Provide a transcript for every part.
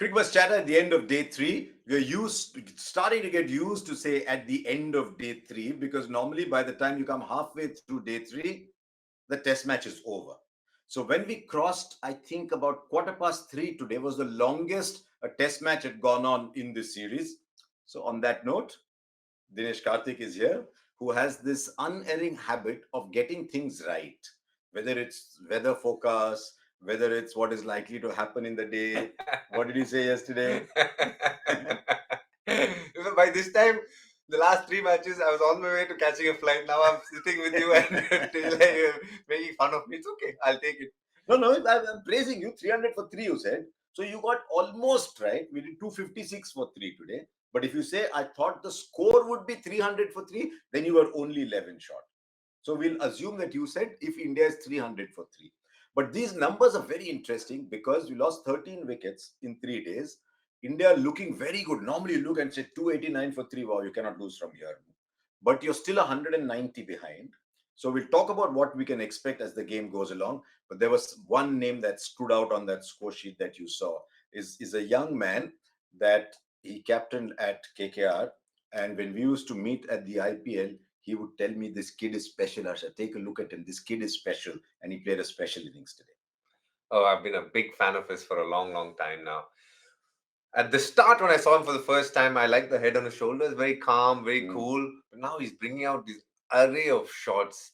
Cricbuzz Chatter at the end of day three. Starting to get used to say at the end of day three, because normally by the time you come halfway through day three, the test match is over. So when we crossed, I think about 3:15 today was the longest a test match had gone on in this series. So on that note, Dinesh Karthik is here, who has this unerring habit of getting things right, whether it's weather forecast, whether it's what is likely to happen in the day. What did you say yesterday? By this time, the last three matches, I was on my way to catching a flight. Now I'm sitting with you and making fun of me. It's okay. I'll take it. No, I'm praising you. 300 for three, you said. So you got almost right. We did 256 for three today. But if you say, I thought the score would be 300 for three, then you were only 11 short. So we'll assume that you said if India is 300 for three. But these numbers are very interesting because we lost 13 wickets in 3 days. India looking very good. Normally you look and say 289 for three. Wow, you cannot lose from here. But you're still 190 behind. So we'll talk about what we can expect as the game goes along. But there was one name that stood out on that score sheet that you saw is a young man that he captained at KKR. And when we used to meet at the IPL, he would tell me this kid is special, Harsha. Take a look at him. This kid is special. And he played a special innings today. Oh, I've been a big fan of his for a long, long time now. At the start, when I saw him for the first time, I liked the head on his shoulders, very calm, very cool. But now he's bringing out this array of shots.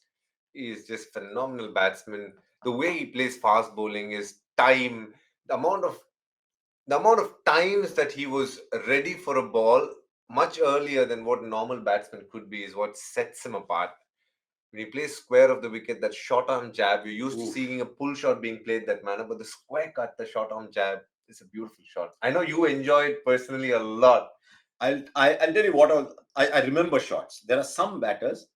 He is just phenomenal batsman. The way he plays fast bowling, his time, the amount of times that he was ready for a ball much earlier than what normal batsman could be is what sets him apart. When he plays square of the wicket, that short arm jab, you're used to seeing a pull shot being played that manner, but the square cut, the short arm jab, is a beautiful shot. I know you enjoy it personally a lot. I'll tell you what I remember shots. There are some batters.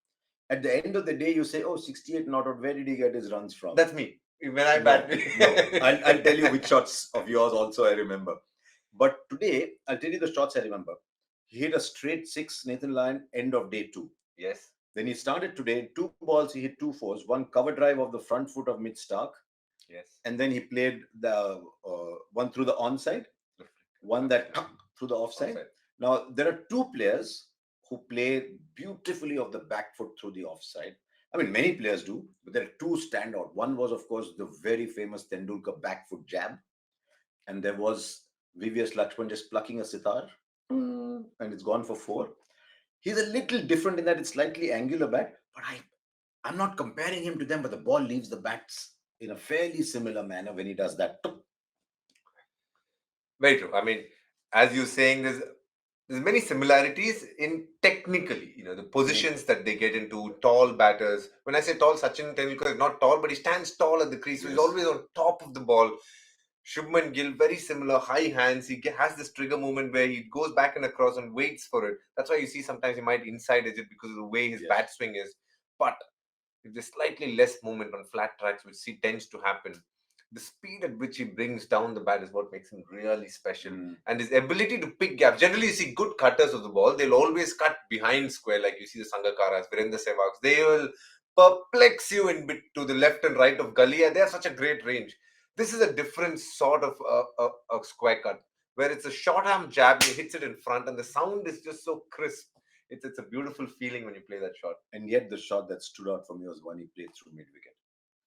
At the end of the day, you say, "Oh, 68 not out. Where did he get his runs from?" That's me. When I bat, no. I'll tell you which shots of yours also I remember. But today, I'll tell you the shots I remember. He hit a straight six, Nathan Lyon, end of day two. Yes. Then he started today, 2 balls, he hit 2 fours, one cover drive of the front foot of Mitch Stark. Yes. And then he played the one through the onside, one that through the offside. Now, there are two players who play beautifully off the back foot through the offside. I mean, many players do, but there are two standout. One was, of course, the very famous Tendulkar back foot jab. And there was VVS Lakshman just plucking a sitar, and it's gone for 4. He's a little different in that it's slightly angular bat, but I'm not comparing him to them, but the ball leaves the bats in a fairly similar manner when he does that. Very true. I mean, as you're saying, there's many similarities in technically, the positions that they get into, tall batters. When I say tall, Sachin Tendulkar is not tall, but he stands tall at the crease. So he's always on top of the ball. Shubman Gill, very similar, high hands. He has this trigger movement where he goes back and across and waits for it. That's why you see sometimes he might inside edge it because of the way his bat swing is. But if there's slightly less movement on flat tracks, which tends to happen, the speed at which he brings down the bat is what makes him really special. And his ability to pick gaps. Generally, you see good cutters of the ball. They'll always cut behind square, like you see the Sangakaras, Virendra Sehwags. They will perplex you in bit to the left and right of gully, and they have such a great range. This is a different sort of a square cut, where it's a short arm jab, he hits it in front, and the sound is just so crisp. It's a beautiful feeling when you play that shot. And yet the shot that stood out for me was one he played through mid wicket.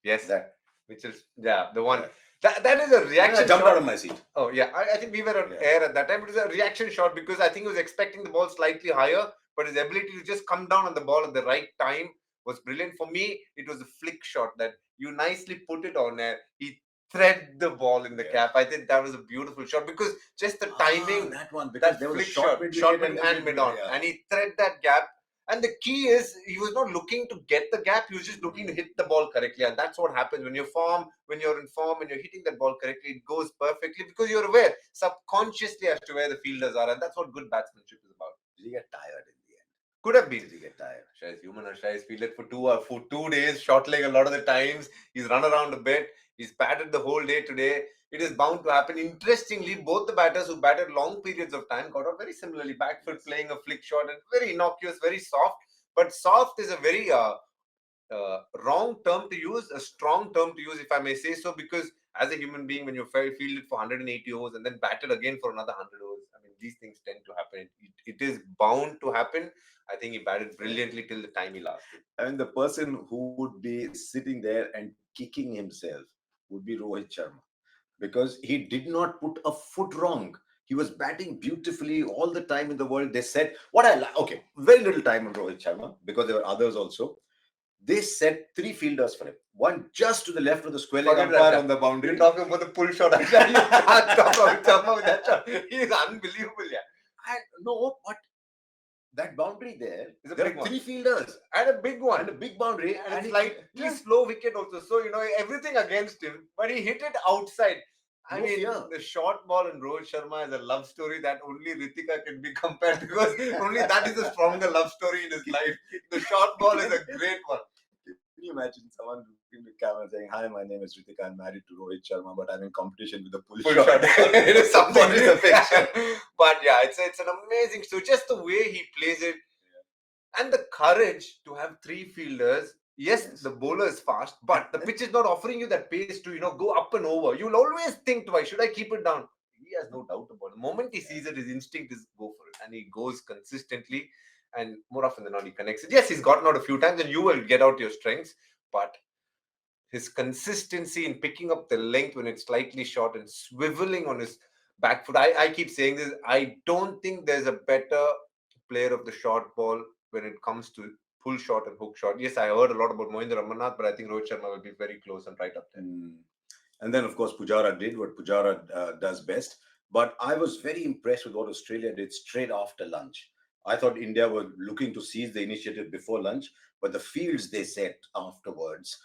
Yes. That. Which is, the one. Yeah. That is a reaction I jumped shot. Out of my seat. Oh, yeah. I think we were on air at that time. It was a reaction shot because I think he was expecting the ball slightly higher, but his ability to just come down on the ball at the right time was brilliant. For me, it was a flick shot that you nicely put it on there. He thread the ball in the cap. I think that was a beautiful shot because just the timing. That one, because that there was flick shot mid and mid on. And he thread that gap. And the key is he was not looking to get the gap. He was just looking to hit the ball correctly. And that's what happens when you're in form, and you're hitting that ball correctly. It goes perfectly because you're aware subconsciously as to where the fielders are. And that's what good batsmanship is about. Did he get tired in the end? Could have been. Did he get tired? Shah is human. Shah is fielded for 2 days, short leg a lot of the times. He's run around a bit. He's batted the whole day today. It is bound to happen. Interestingly, both the batters who batted long periods of time got out very similarly. Back foot playing a flick shot and very innocuous, very soft. But soft is a very wrong term to use, a strong term to use, if I may say so, because as a human being, when you fielded for 180 overs and then batted again for another 100 overs, I mean, these things tend to happen. It is bound to happen. I think he batted brilliantly till the time he lasted. I mean, the person who would be sitting there and kicking himself would be Rohit Sharma, because he did not put a foot wrong. He was batting beautifully all the time in the world. They said, what I like, okay, very little time on Rohit Sharma because there were others also. They set three fielders for him. One just to the left of the square leg Forget umpire that. on the boundary. You're talking about the pull shot. You can't talk about Sharma with that shot. He is unbelievable, yeah. And no, but that boundary there, It's a there big are one. three fielders And a big one. and a big boundary, And and it's he- slightly yeah, slow wicket also. So, everything against him. But he hit it outside. I No mean, fear. the short ball in Rohit Sharma is a love story that only Ritika can be compared, because only that is a stronger love story in his life. The short ball is a great one. Can you imagine someone looking to camera saying, "Hi, my name is Ritika. I'm married to Rohit Sharma, but I'm in competition with the pull Full shot." shot. It is something. What is affection? But yeah, it's an amazing story. Just the way he plays it, and the courage to have three fielders. Yes, Yes. the bowler is fast, but the pitch is not offering you that pace to go up and over. You'll always think twice. Should I keep it down? He has no doubt about it. The moment he sees it, his instinct is go for it, and he goes consistently. And more often than not, he connects it. Yes, he's gotten out a few times, and you will get out your strengths, but his consistency in picking up the length when it's slightly short and swiveling on his back foot. I keep saying this. I don't think there's a better player of the short ball when it comes to pull shot and hook shot. Yes, I heard a lot about Mohinder Amarnath, but I think Rohit Sharma will be very close and right up there. And then, of course, Pujara did what Pujara does best. But I was very impressed with what Australia did straight after lunch. I thought India were looking to seize the initiative before lunch, but the fields they set afterwards,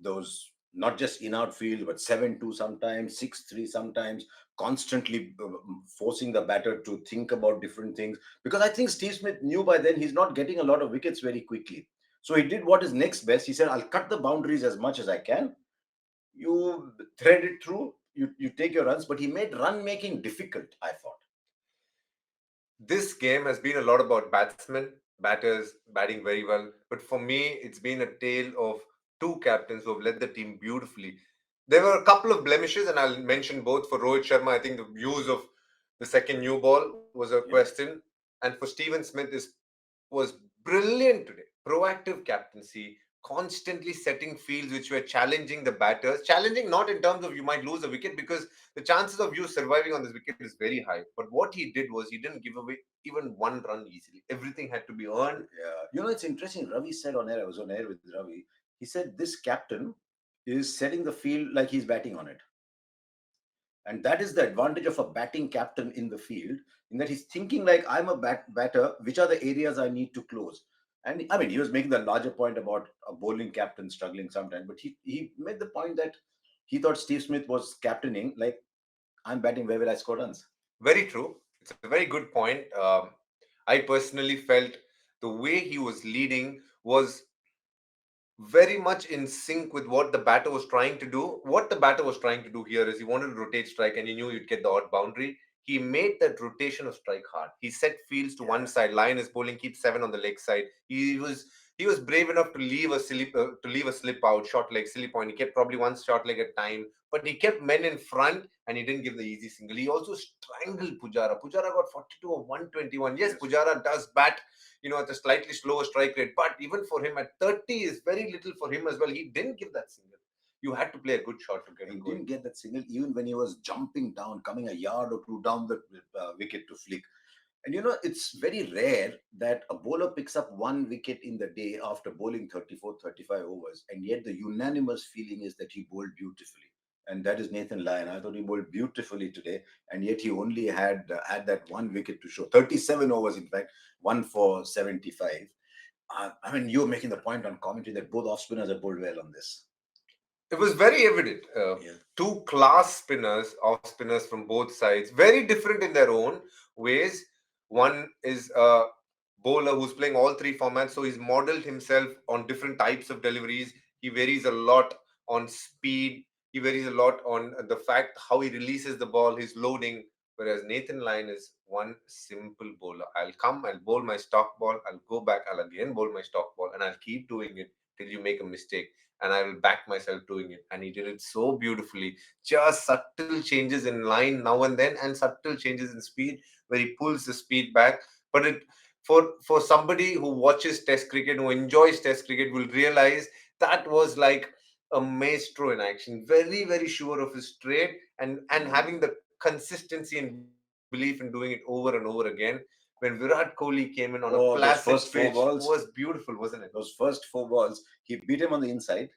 those not just in outfield, but 7-2 sometimes, 6-3 sometimes, constantly forcing the batter to think about different things. Because I think Steve Smith knew by then he's not getting a lot of wickets very quickly. So he did what is next best. He said, I'll cut the boundaries as much as I can. You thread it through, you take your runs, but he made run making difficult, I thought. This game has been a lot about batters batting very well. But for me, it's been a tale of two captains who have led the team beautifully. There were a couple of blemishes, and I'll mention both. For Rohit Sharma, I think the use of the second new ball was a question. And for Steven Smith, was brilliant today. Proactive captaincy, constantly setting fields which were challenging the batters. Challenging not in terms of you might lose a wicket, because the chances of you surviving on this wicket is very high. But what he did was he didn't give away even one run easily. Everything had to be earned. Yeah, it's interesting. Ravi said on air, I was on air with Ravi. He said this captain is setting the field like he's batting on it. And that is the advantage of a batting captain in the field, in that he's thinking like, I'm a batter, which are the areas I need to close. And I mean, he was making the larger point about a bowling captain struggling sometimes, but he made the point that he thought Steve Smith was captaining like, I'm batting, where will I score runs? Very true. It's a very good point. I personally felt the way he was leading was very much in sync with what the batter was trying to do. What the batter was trying to do here is he wanted to rotate strike, and he knew you'd get the odd boundary. He made that rotation of strike hard. He set fields to one side. Lion is bowling, keep 7 on the leg side. He was brave enough to leave a slip out, short leg, silly point. He kept probably one short leg at time, but he kept men in front, and he didn't give the easy single. He also strangled Pujara. Pujara got 42 of 121. Yes, Pujara does bat at a slightly slower strike rate. But even for him at 30 is very little for him as well. He didn't give that single. You had to play a good shot to get He it going. didn't get that single even when he was jumping down, coming a yard or two down the wicket to flick. And it's very rare that a bowler picks up one wicket in the day after bowling 34, 35 overs. And yet the unanimous feeling is that he bowled beautifully. And that is Nathan Lyon. I thought he bowled beautifully today. And yet he only had that one wicket to show. 37 overs, in fact, one for 75. I mean, you're making the point on commentary that both off spinners have bowled well on this. It was very evident. Two class spinners, off spinners from both sides, very different in their own ways. One is a bowler who's playing all three formats, so he's modeled himself on different types of deliveries. He varies a lot on speed. He varies a lot on the fact how he releases the ball, his loading. Whereas Nathan Lyon is one simple bowler. I'll come, I'll bowl my stock ball, I'll go back, I'll again bowl my stock ball, and I'll keep doing it. till you make a mistake, and I will back myself doing it. And he did it so beautifully. Just subtle changes in line now and then, and subtle changes in speed where he pulls the speed back. But it for somebody who watches Test cricket, who enjoys Test cricket, will realize that was like a maestro in action. Very, very sure of his trade, and having the consistency and belief in doing it over and over again. When Virat Kohli came in on a Oh, placid those first pitch, four was balls. beautiful, wasn't it? Those first four balls, he beat him on the inside,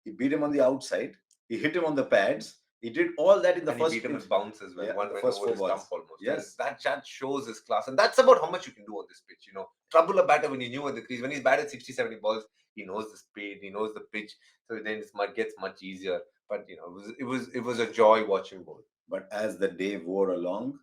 he beat him on the outside, he hit him on the pads. He did all that in the And he first beat him with bounce as well. yeah, One the went first over four the stump balls. almost. And Yes. that shows his class. And that's about how much you can do on this pitch. Trouble a batter when he knew at the crease. When he's batted 60, 70 balls, he knows the speed, he knows the pitch. So then it gets much easier. But it was a joy watching both. But as the day wore along,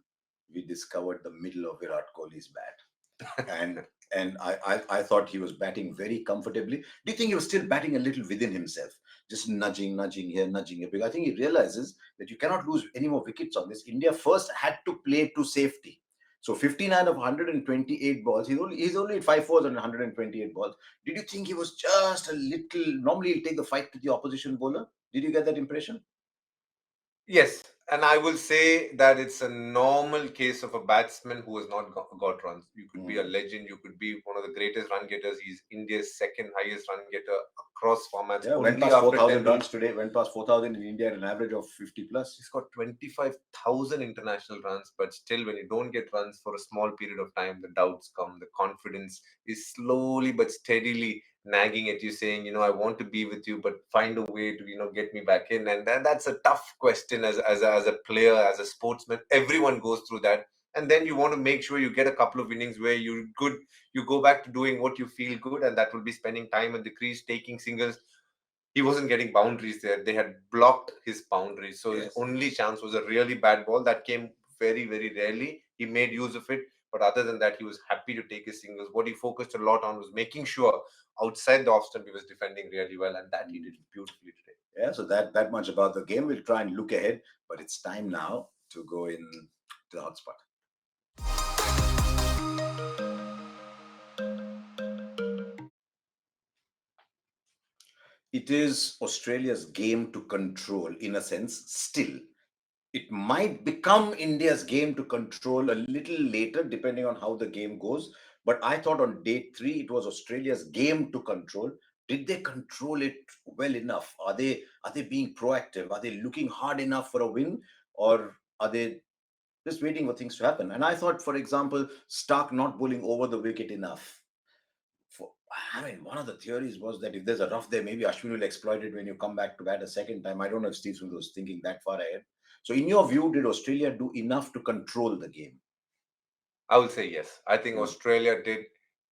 we discovered the middle of Virat Kohli's bat. And I thought he was batting very comfortably. Do you think he was still batting a little within himself, just nudging here, nudging here? Because I think he realizes that you cannot lose any more wickets on this. India first had to play to safety. So 59 of 128 balls. He's only at 5 fours on 128 balls. Did you think he was just a little? Normally, he'll take the fight to the opposition bowler. Did you get that impression? Yes, and I will say that it's a normal case of a batsman who has not got runs. You could be a legend, you could be one of the greatest run getters. He's India's second highest run getter across formats, Yeah, went only past after 4,000 Tendulkar. runs today. Went past 4,000 in India at an average of 50 plus. He's got 25,000 international runs, but still, when you don't get runs for a small period of time, the doubts come. The confidence is slowly but steadily nagging at you, saying, I want to be with you, but find a way to, get me back in. And that's a tough question as a player, as a sportsman. Everyone goes through that. And then you want to make sure you get a couple of innings where you go back to doing what you feel good, and that will be spending time at the crease, taking singles. He wasn't getting boundaries there. They had blocked his boundaries. So his Yes. only chance was a really bad ball that came very, very rarely. He made use of it. But other than that, he was happy to take his singles. What he focused a lot on was making sure outside the off stump he was defending really well. And that he did beautifully today. Yeah, so that much about the game. We'll try and look ahead, but it's time now to go in to the hotspot. It is Australia's game to control, in a sense, still. It might become India's game to control a little later, depending on how the game goes. But I thought on day three, it was Australia's game to control. Did they control it well enough? Are they being proactive? Are they looking hard enough for a win? Or are they just waiting for things to happen? And I thought, for example, Stark not bowling over the wicket enough. One of the theories was that if there's a rough there, maybe Ashwin will exploit it when you come back to bat a second time. I don't know if Steve Smith was thinking that far ahead. So, in your view, did Australia do enough to control the game? I will say yes. I think Australia did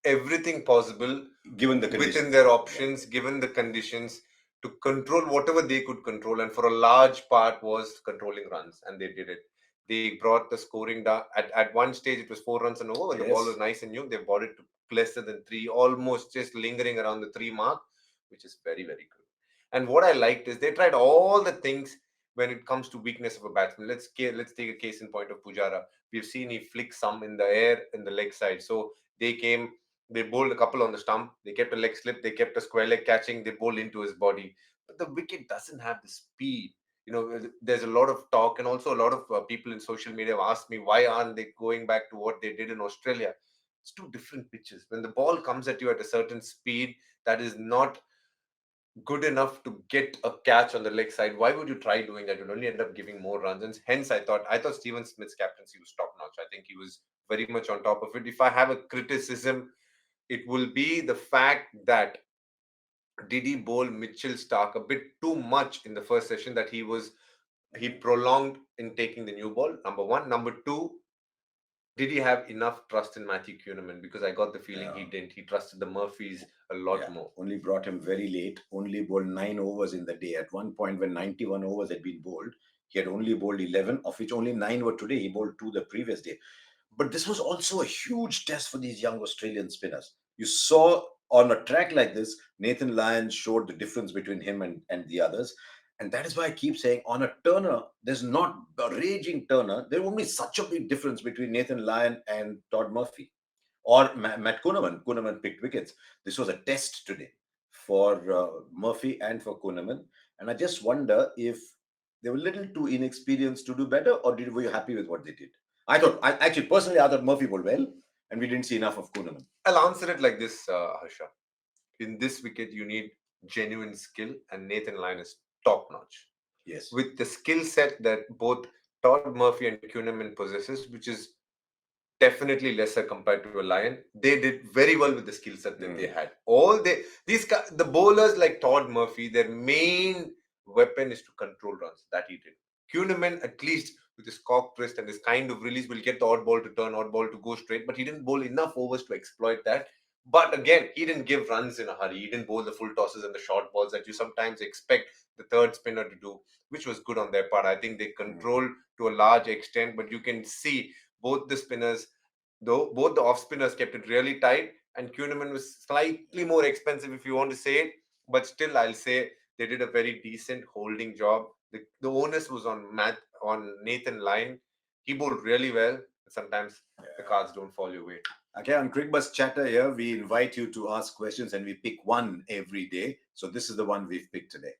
everything possible Given the conditions. within their options, given the conditions, to control whatever they could control. And for a large part was controlling runs, and they did it. They brought the scoring down. At one stage, it was 4 runs and over. When the ball was nice and new, they brought it to lesser than three, almost just lingering around the three mark, which is very, very good. And what I liked is they tried all the things when it comes to weakness of a batsman. Let's take a case in point of Pujara. We've seen he flick some in the air in the leg side. So they bowled a couple on the stump. They kept a leg slip. They kept a square leg catching. They bowled into his body. But the wicket doesn't have the speed. There's a lot of talk, and also a lot of people in social media have asked me, why aren't they going back to what they did in Australia? It's two different pitches. When the ball comes at you at a certain speed that is not good enough to get a catch on the leg side, why would you try doing that? You'll only end up giving more runs. And hence, I thought Steven Smith's captaincy was top notch. I think he was very much on top of it. If I have a criticism, it will be the fact that did he bowl Mitchell Stark a bit too much in the first session, that he prolonged in taking the new ball. Number one. Number two, did he have enough trust in Matthew Kuhneman? Because I got the feeling he didn't. He trusted the Murphys a lot more. Only brought him very late. Only bowled 9 overs in the day. At one point, when 91 overs had been bowled, he had only bowled 11, of which only 9 were today. He bowled 2 the previous day. But this was also a huge test for these young Australian spinners. You saw on a track like this, Nathan Lyon showed the difference between him and the others. And that is why I keep saying on a turner, there's not a raging turner. There won't be such a big difference between Nathan Lyon and Todd Murphy or Matt Kuhneman. Kuhneman picked wickets. This was a test today for Murphy and for Kuhneman. And I just wonder if they were a little too inexperienced to do better, or were you happy with what they did? Actually, personally, I thought Murphy bowled well, and we didn't see enough of Kuhneman. I'll answer it like this, Harsha. In this wicket, you need genuine skill, and Nathan Lyon is top notch. Yes. With the skill set that both Todd Murphy and Kuhneman possesses, which is definitely lesser compared to a Lion, they did very well with the skill set that they had. The bowlers like Todd Murphy, their main weapon is to control runs. That he did. Kuhneman, at least with his cock twist and his kind of release, will get the odd ball to turn, odd ball to go straight, but he didn't bowl enough overs to exploit that. But again, he didn't give runs in a hurry. He didn't bowl the full tosses and the short balls that you sometimes expect the third spinner to do, which was good on their part. I think they controlled to a large extent, but you can see both the spinners, though both the off spinners kept it really tight, and Kuhneman was slightly more expensive if you want to say it, but still I'll say they did a very decent holding job. The onus was on Nathan Lyon. He bowled really well. Sometimes the cards don't fall your way. Okay, on Cricbuzz Chatter here, we invite you to ask questions and we pick one every day. So this is the one we've picked today.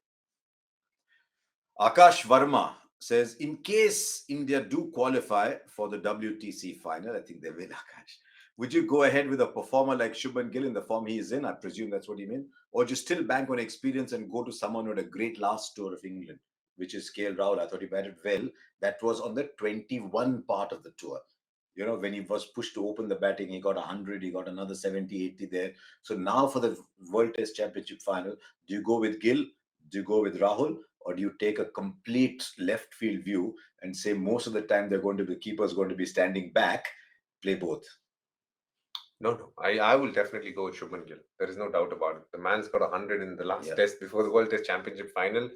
Akash Verma says, in case India do qualify for the WTC final, I think they will, Akash, would you go ahead with a performer like Shubman Gill in the form he is in? I presume that's what you mean. Or just still bank on experience and go to someone with a great last tour of England, which is KL Rahul. I thought he batted well. That was on the 21 part of the tour. You know, when he was pushed to open the batting, he got 100, he got another 70, 80 there. So now for the World Test Championship final, do you go with Gill? Do you go with Rahul? Or do you take a complete left field view and say most of the time the keeper's going to be standing back, play both? No. I will definitely go with Shubman Gill. There is no doubt about it. The man's got 100 in the last test before the World Test Championship final.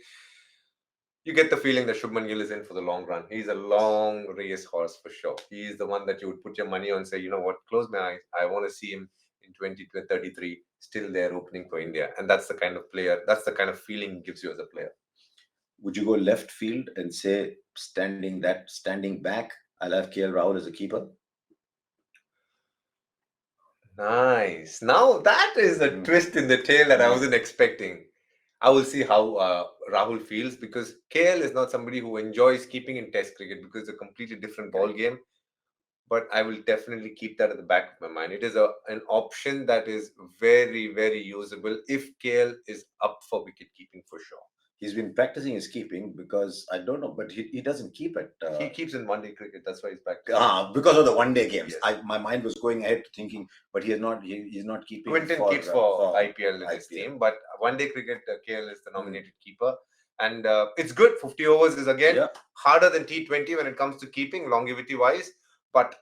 You get the feeling that Shubman Gill is in for the long run. He's a long race horse for sure. He's the one that you would put your money on and say, you know what, close my eyes. I want to see him in 2033 still there opening for India. And that's the kind of player, that's the kind of feeling he gives you as a player. Would you go left field and say, standing back, I'll have KL Rahul as a keeper? Nice. Now that is a twist in the tail that I wasn't expecting. I will see how Rahul feels, because KL is not somebody who enjoys keeping in Test cricket because it's a completely different ball game. But I will definitely keep that at the back of my mind. It is an option that is very, very usable if KL is up for wicket keeping for sure. He's been practicing his keeping because I don't know, but he doesn't keep it. He keeps in one-day cricket. That's why he's practicing. Because of the one-day games. Yes. My mind was going ahead to thinking, but he's not keeping. Quinton keeps for IPL in his team, but one-day cricket, KL is the nominated keeper. And it's good. 50 overs is again harder than T20 when it comes to keeping, longevity-wise. But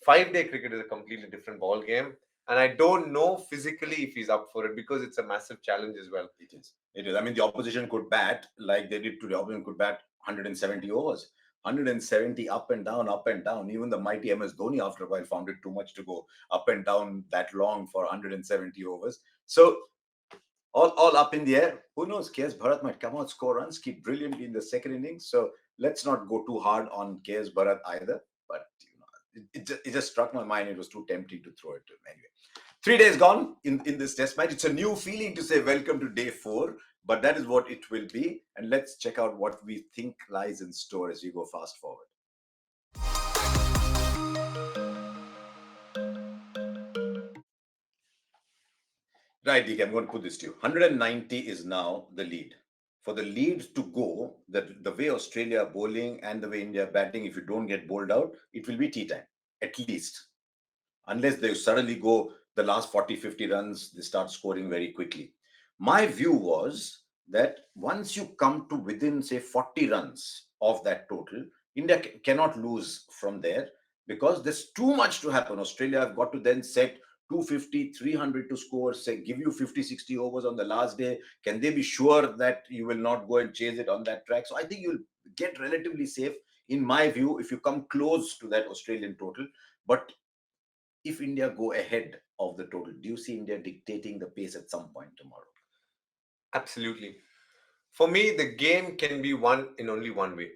5-day cricket is a completely different ball game. And I don't know physically if he's up for it, because it's a massive challenge as well. It is. I mean, the opposition could bat like they did today. The opposition could bat 170 overs. 170 up and down, up and down. Even the mighty MS Dhoni after a while found it too much to go up and down that long for 170 overs. So all up in the air. Who knows? KS Bharat might come out, score runs, keep brilliantly in the second innings. So let's not go too hard on KS Bharat either. But it just struck my mind. It was too tempting to throw it to him anyway. 3 days gone in this test match. It's a new feeling to say welcome to day 4, but that is what it will be. And let's check out what we think lies in store as we go fast forward. Right, DK, I'm going to put this to you. 190 is now the lead. For the lead to go, the way Australia are bowling and the way India are batting, if you don't get bowled out, it will be tea time, at least. Unless they suddenly go the last 40, 50 runs, they start scoring very quickly. My view was that once you come to within, say, 40 runs of that total, India cannot lose from there, because there's too much to happen. Australia have got to then set 250, 300 to score, say, give you 50, 60 overs on the last day. Can they be sure that you will not go and chase it on that track? So I think you'll get relatively safe, in my view, if you come close to that Australian total. But if India go ahead of the total, do you see India dictating the pace at some point tomorrow? Absolutely. For me, the game can be won in only one way.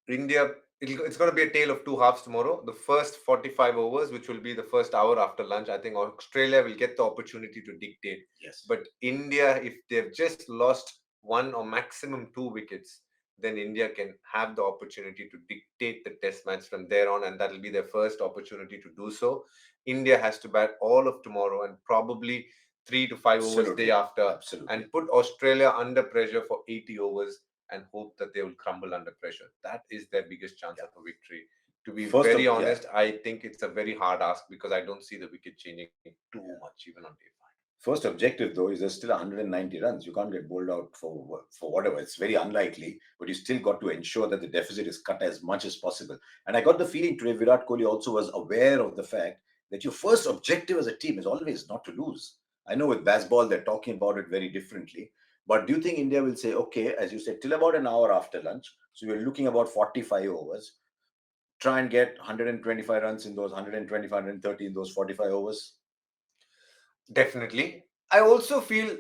India it's going to be a tale of two halves tomorrow. The first 45 overs, which will be the first hour after lunch, I think Australia will get the opportunity to dictate. Yes. But India, if they've just lost one or maximum two wickets, then India can have the opportunity to dictate the test match from there on, and that will be their first opportunity to do so. India has to bat all of tomorrow and probably 3 to 5 overs day after, Absolutely. and put Australia under pressure for 80 overs and hope that they will crumble under pressure. That is their biggest chance of a victory. To be very honest, I think it's a very hard ask because I don't see the wicket changing too much even on day 5. First objective, though, is there's still 190 runs. You can't get bowled out for whatever. It's very unlikely, but you still got to ensure that the deficit is cut as much as possible. And I got the feeling today Virat Kohli also was aware of the fact that your first objective as a team is always not to lose. I know with baseball, they're talking about it very differently. But do you think India will say, okay, as you said, till about an hour after lunch, so we're looking about 45 overs, try and get 125 runs in those 125, 130 in those 45 overs? Definitely. I also feel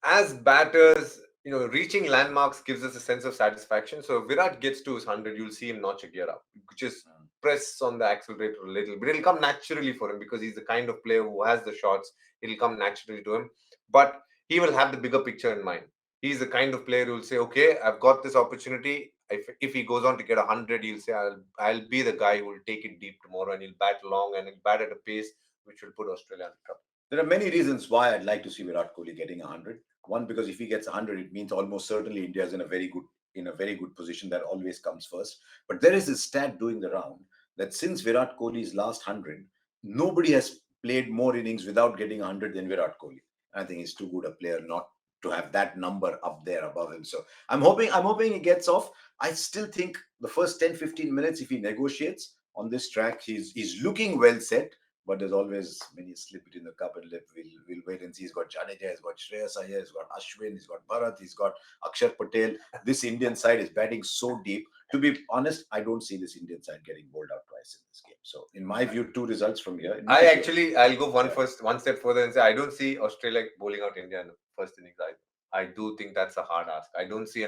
as batters, reaching landmarks gives us a sense of satisfaction. So if Virat gets to his 100, you'll see him notch a gear up. Just press on the accelerator a little bit. It'll come naturally for him because he's the kind of player who has the shots. It'll come naturally to him. But he will have the bigger picture in mind. He's the kind of player who will say, okay, I've got this opportunity. If he goes on to get 100, he'll say, I'll be the guy who will take it deep tomorrow, and he'll bat long and he'll bat at a pace which will put Australia under trouble. There are many reasons why I'd like to see Virat Kohli getting 100. One, because if he gets 100, it means almost certainly India is in a very good position. That always comes first. But there is a stat doing the round that since Virat Kohli's last 100, nobody has played more innings without getting 100 than Virat Kohli. I think he's too good a player not to have that number up there above him. So I'm hoping he gets off. I still think the first 10-15 minutes, if he negotiates on this track, he's looking well set. But there's always when you slip it in the cup and lip, we'll wait and see. He's got Jadeja, he's got Shreyas Iyer, he's got Ashwin, he's got Bharat, he's got Akshar Patel. This Indian side is batting so deep. To be honest, I don't see this Indian side getting bowled out twice in this game. So, in my view, two results from here. I'll go one step further and say I don't see Australia bowling out India in the first innings either. I do think that's a hard ask. I don't see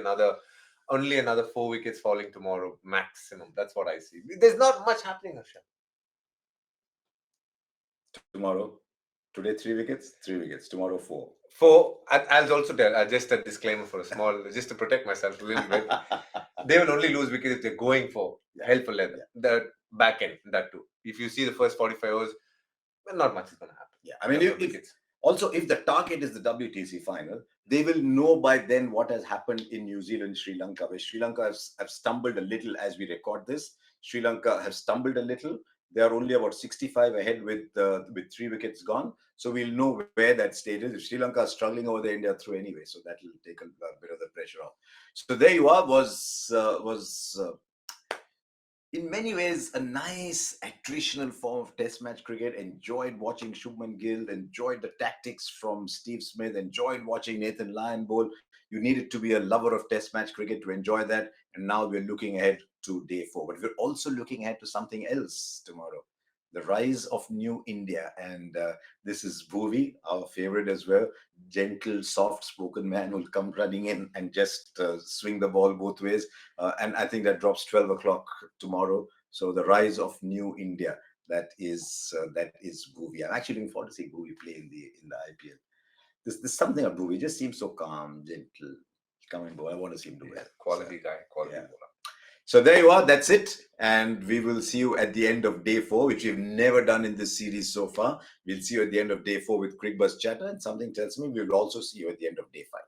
only another 4 wickets falling tomorrow maximum. That's what I see. There's not much happening, Harsha. Tomorrow, today 3 wickets, 3 wickets. Tomorrow 4. I'll also tell just a disclaimer for a small, just to protect myself a little bit. They will only lose wickets if they're going for hell for leather. The back end, that too. If you see the first 45 overs, well, not much is going to happen. Yeah, I mean, also if the target is the WTC final, they will know by then what has happened in New Zealand, Sri Lanka, where Sri Lanka have stumbled a little as we record this. Sri Lanka have stumbled a little. They are only about 65 ahead with 3 wickets gone. So we'll know where that state is. If Sri Lanka is struggling over there, India through anyway. So that will take a bit of the pressure off. So there you are. Was in many ways a nice attritional form of test match cricket. Enjoyed watching Shubman Gill. Enjoyed the tactics from Steve Smith. Enjoyed watching Nathan Lyon bowl. You needed to be a lover of test match cricket to enjoy that. And now we're looking ahead to day 4. But we're also looking ahead to something else tomorrow. The rise of new India. And this is Bhuvi, our favorite as well. Gentle, soft-spoken man who'll come running in and just swing the ball both ways. And I think that drops 12 o'clock tomorrow. So the rise of new India. That is Bhuvi. I'm actually looking forward to seeing Bhuvi play in the IPL. There's something about Bhuvi. He just seems so calm, gentle. Come and bowl. I want to see him do well. Quality guy, quality bowler. So there you are. That's it. And we will see you at the end of day 4, which we've never done in this series so far. We'll see you at the end of day 4 with Cricbuzz Chatter. And something tells me we will also see you at the end of day 5.